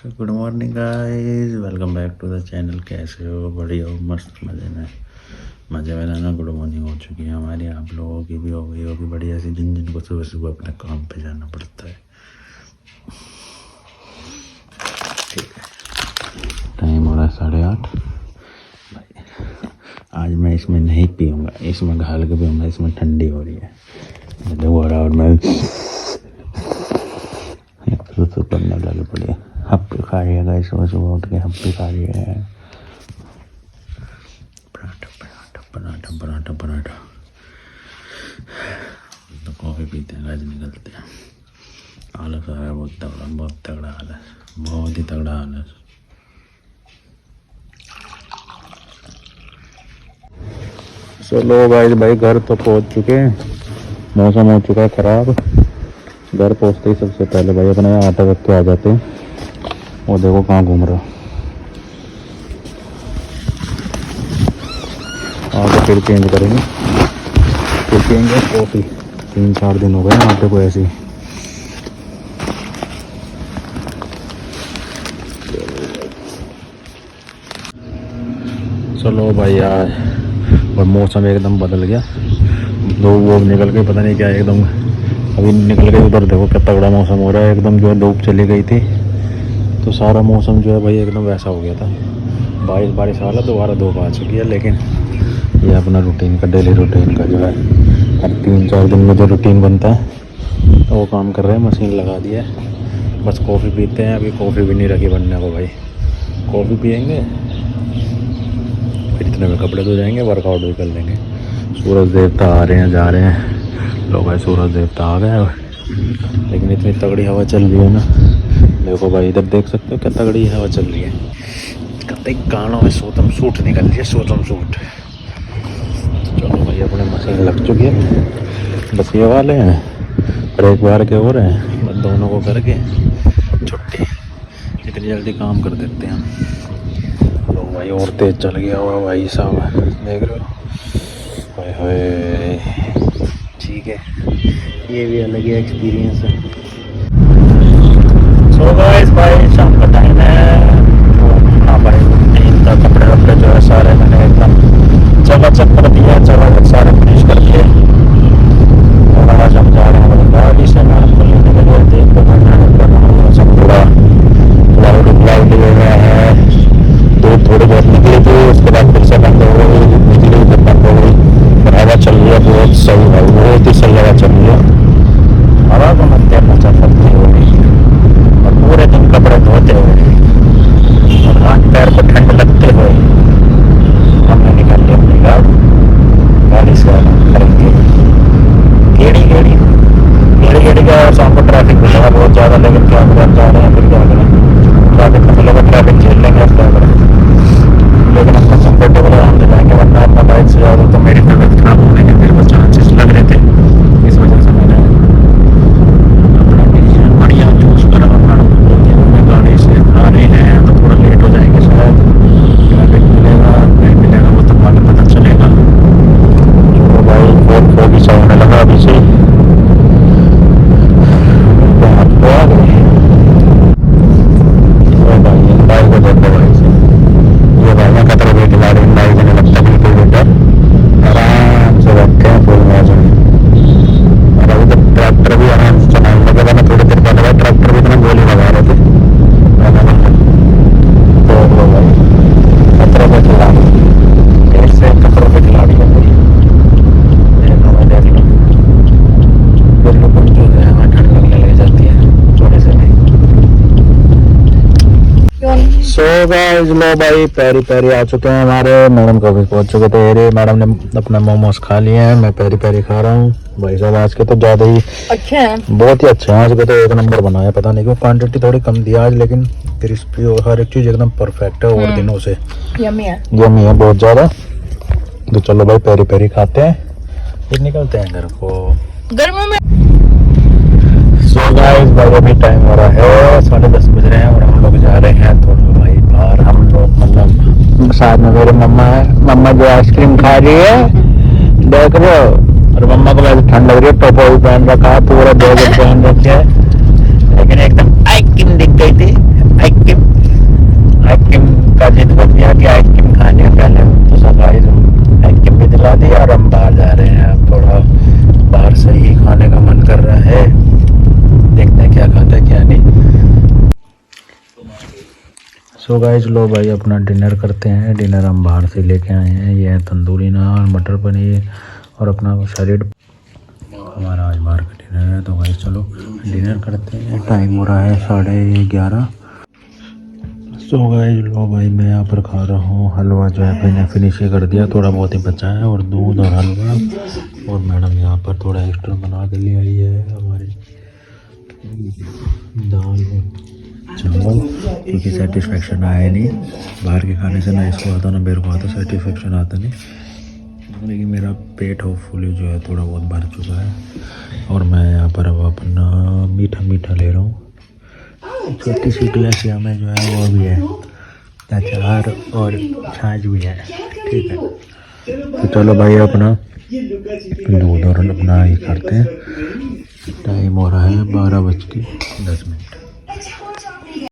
Good morning guys, welcome back to the channel. कैसे हो? बढ़िया हो? मस्त मज़े में ना गुड मॉर्निंग हो चुकी है हमारी, आप लोगों की भी हो गई होगी बढ़िया सी, जिन जिनको सुबह सुबह अपने काम पे जाना पड़ता है। ठीक है, टाइम हो रहा है 8:30 भाई। आज मैं इसमें नहीं पीऊँगा, इसमें घाल के पीऊँगा, इसमें ठंडी हो रही है। और मैं तो करने लगे पड़े। हप्पी खा रही है, सुबह सुबह उठ के हप्पी खा रही है। पराठा पराठा पराठा पराठा पराठा। तो कॉफ़ी पीते हैं, गाइस निकलते हैं। आलस आ रहा है बहुत तगड़ा आलस, बहुत ही तगड़ा आलस। चलो गाइस भाई, घर तो पहुंच चुके हैं। मौसम हो चुका है ख़राब। घर पहुंचते ही सबसे पहले भाई अपने आटा रख के आ जाते हैं। वो देखो कहाँ घूम रहा। आगे फिर चेंज करेंगे, फिर पियेंगे कॉफ़ी। 3-4 दिन हो गए ना आटे को ऐसे ही। चलो भाई यार, और मौसम एकदम बदल गया। धूप वूप निकल गई, पता नहीं क्या एकदम। अभी निकल गई उधर, देखो क्या तगड़ा मौसम हो रहा है एकदम। जो है धूप चली गई थी तो सारा मौसम जो है भाई एकदम वैसा हो गया था। बारिश वाला दोबारा धूप आ चुकी है। लेकिन ये अपना रूटीन का, डेली रूटीन का जो है, हर 3-4 दिन में जो रूटीन बनता है तो वो काम कर रहे हैं। मशीन लगा दी है, बस कॉफ़ी पीते हैं। अभी कॉफ़ी भी नहीं रखी बनने को भाई। कॉफ़ी पियेंगे, फिर इतने में कपड़े धो जाएंगे, वर्कआउट भी कर लेंगे। सूरज देवता आ रहे हैं, जा रहे हैं लोग भाई। सूरज देवता आ गए, लेकिन इतनी तगड़ी हवा चल रही है ना। देखो भाई, इधर देख सकते हो क्या तगड़ी हवा चल रही है। कतई कानों में सोतम सूट निकल रही है, सोतम सूट। चलो भाई, अपने मशीन लग चुकी है, बस ये वाले हैं और एक बार के हो रहे हैं। बस दोनों को करके छुट्टी। इतनी जल्दी काम कर देते हैं हम लोग भाई। और तेज चल गया हुआ भाई साहब, देख रहे हो। हाय हाय, ठीक है, ये भी अलग ही एक्सपीरियंस है। सो गाइस भाई, शाम का टाइम है। हाँ भाई, इनका कपड़े वपड़े जो है सारे मैंने एकदम चकाचक कर दिया, चकाचक सारे फिनिश कर दिए। और आज हम जा रहे हैं अपनी गाड़ी से मैडम को लेने के लिए। देख तो मैडम का मौसम पूरा क्लाउडी हो गया है। धूप थोड़ी बहुत निकली थी, उसके बाद फिर से बंद हो गई, निकली फिर बंद हो गई। और हवा चल रही है बहुत सही भाई, बहुत ही सही हवा चल रही है। हवा को मत देखना चलती हो रही है। और पूरे दिन कपड़े धोते हुए और हाथ पैर को ठंड लगते हुए हमने निकाल लिया अपनी गाड़ी से करेंगे। गेड़ी का शाम को ट्रैफिक मिलेगा बहुत ज़्यादा, लेकिन क्या करें, जा रहे हैं फिर क्या करें। ट्रैफिक में मिलेगा, ट्रैफिक झेल लेंगे, अब क्या करें। लेकिन अपना कंफर्टेबल आराम से जाएंगे, वरना अपना बाइक से ज़्यादा तो मेरी तबीयत खराब होने के मेरे को चांसेस लग रहे थे। इस वजह से मैंने अपना बढ़िया चूज़ करा। अपना गाड़ी से आ रहे हैं तो थोड़ा लेट हो जाएंगे शायद। ट्रैफिक मिलेगा नहीं मिलेगा वो तो बाद में पता चलेगा। तो भाई 4:40 होने लगा अभी से। बाइक को देखो भाई से, ये भाई मैं खतरे की खिला रही। बाइक नहीं लगता बिल्कुल भी डर, आराम से बैठे हैं फुल मौज में। और अभी तो ट्रैक्टर भी आराम से चलाने लगे थे। मैं थोड़ी देर पहले ट्रैक्टर भी इतना गोली लगा रहे थे। तो वो भाई खतरे पे खिलाड़ी, ऐसे खतरों पे खिलाड़ी है भाई। देख लो, बिल्कुल जो है हमें ठंड लगने लग जाती है थोड़े से नहीं। सो गाइस, लो भाई, पैरी पैरी आ चुके हैं हमारे। मैडम को भी पहुंच चुके थे। अरे मैडम ने अपने मोमोज खा लिए हैं, मैं पैरी पैरी खा रहा हूँ भाई साहब। आज के तो ज़्यादा ही अच्छे हैं, बहुत ही अच्छे हैं आज के तो। एक नंबर बनाया, पता नहीं क्यों क्वांटिटी थोड़ी कम दी आज, लेकिन क्रिस्पी और हर एक चीज़ एकदम परफेक्ट है। और दिनों से यमी है बहुत ज़्यादा। तो चलो भाई, पैरी पैरी खाते हैं, फिर निकलते हैं घर को गर्मी में। सो गाइस भाई, अभी टाइम हो रहा है 10:30 बज रहे हैं और हम लोग जा रहे हैं थोड़ा भाई बाहर। हम लोग मतलब साथ में मेरे मम्मा है, मम्मा जो आइसक्रीम खा रही है, देख रहे हो। और मम्मा को वैसे ठंड लग रही है, टोपा भी पहन रखा है, पूरा जैकेट पहन रखे है, लेकिन एकदम आइसक्रीम दिख गई थी। आइसक्रीम लड़का जिद कर दिया कि आइसक्रीम खाने पहले, तो सब आइसक्रीम भी दिला दी और हम बाहर जा रहे हैं। अब थोड़ा बाहर से ही खाने का मन कर रहा है, देखते हैं क्या खाता है क्या नहीं। सो गाइस लो भाई अपना डिनर करते हैं। डिनर हम बाहर से लेके आए हैं, ये है तंदूरी नान, मटर पनीर और अपना सैलेड। हमारा आज बाहर का डिनर है, तो गाइस चलो डिनर करते हैं। टाइम हो रहा है 11:30। सो गाइस लो भाई मैं यहाँ पर खा रहा हूँ हलवा, जो है मैंने फिनिश ही कर दिया, थोड़ा बहुत ही बचा है, और दूध और हलवा। और मैडम यहाँ पर थोड़ा एक्स्ट्रा बना के ले आई है हमारी दाल चावल, क्योंकि सेटिस्फेक्शन आया नहीं बाहर के खाने से, ना इसको आता ना मेरे को आता, सेटिस्फेक्शन आता नहीं। लेकिन मेरा पेट होपफुली जो है थोड़ा बहुत भर चुका है। और मैं यहाँ पर अब अपना मीठा मीठा ले रहा हूँ। छोटी सी ग्लासिया में जो है वो भी है अचार और छाछ भी है, ठीक है। तो चलो भाई अपना दूध और अपना ये करते हैं। टाइम हो रहा है 12:10।